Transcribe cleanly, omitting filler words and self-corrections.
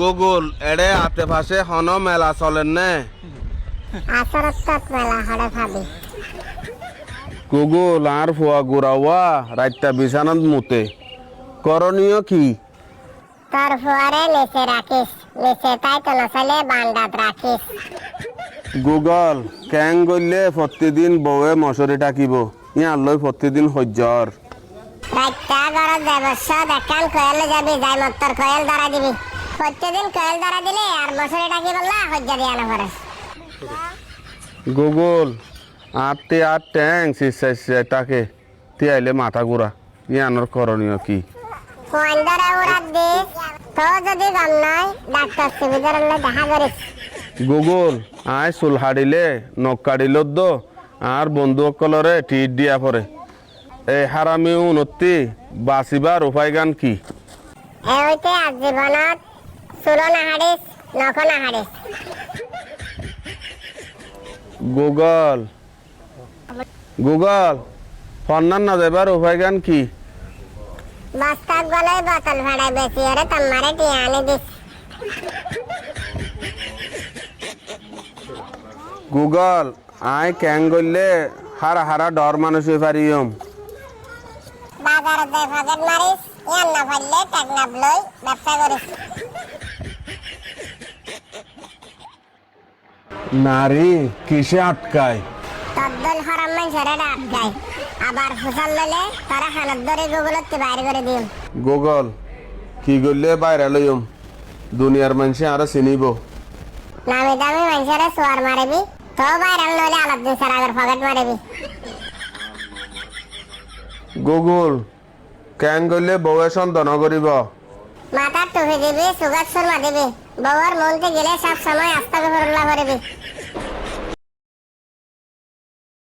Google এড়ে আতে পাশে হন মেলা চলেন নে আসরত মেলা হড়ে ভাবি গুগল আর ফুয়া গুড়াওয়া রাইতা বিছানাত মুতে করণীয় কি তোর ফুয়ারে নিচে রাখিস নিচে তাই তো নচলে বান্দাত রাখিস গুগল ক্যাং গইলে প্রতিদিন বউয়ে মশারি টাকিব ইয়ার লই প্রতিদিন সহ্যর রাইতা গরত দেবস্ব দেখান কয়েলে যাবি যাই মত্তর কয়েল ধরা দিবি প্রত্যেকদিন কয়েল ধরা দিলে আর মশারি ডাকি বললা হজ্জা দিয়া না পারে গুগল আটটি আট ট্যাং শিশে তাকে তি আইলে মাথা ঘুরা ইয়ানোর করণীয় কি কোয়ান ধরে উড়াত দিস তো যদি গম নয় ডাক্তার সুবিধার দেখা করিস গুগল আয় চুল হাড়িলে নখ কাড়িল দো আর বন্ধু সকলরে টিট দিয়া পরে এই হারামি উন্নতি বাঁচিবার উপায় গান কি এ হইতে আজীবনত চুলো না হারিস নখ না হারিস গুগল গুগল ফন্নান না যাবার উপায় গান কি বস্তাক গলে বোতল ভাড়ায় বেশি ওরে তোমারে টিয়া আনি দিস গুগল আয় ক্যাং গইলে হারা হারা ডর মানুষ পারিয়ম বাজারে যে পকেট মারিস ইয়ান না পারলে টেকনাফ লই ব্যবসা করিস নারী কিসে আটকায় তদ্দল হরাম মানুষের আটকায় আবার ফুসাল লইলে তারা হানত ধরে গুগলত বাইর করে দিম গুগল কি গইলে বাইরে লইম দুনিয়ার মানুষে আরো চিনিব নামি দামি মানুষের সোয়ার মারিবি তো বাইরাল লইলে আলাপ দিন সার আগের পকেট মারিবি গুগল ক্যাং গইলে বউয়ে সন্তান করিব মাথার টুপি দিবি সুগার সুরমা দিবি বউর মনতে গেলে সব সময় আস্তা গফরুল্লাহ করবি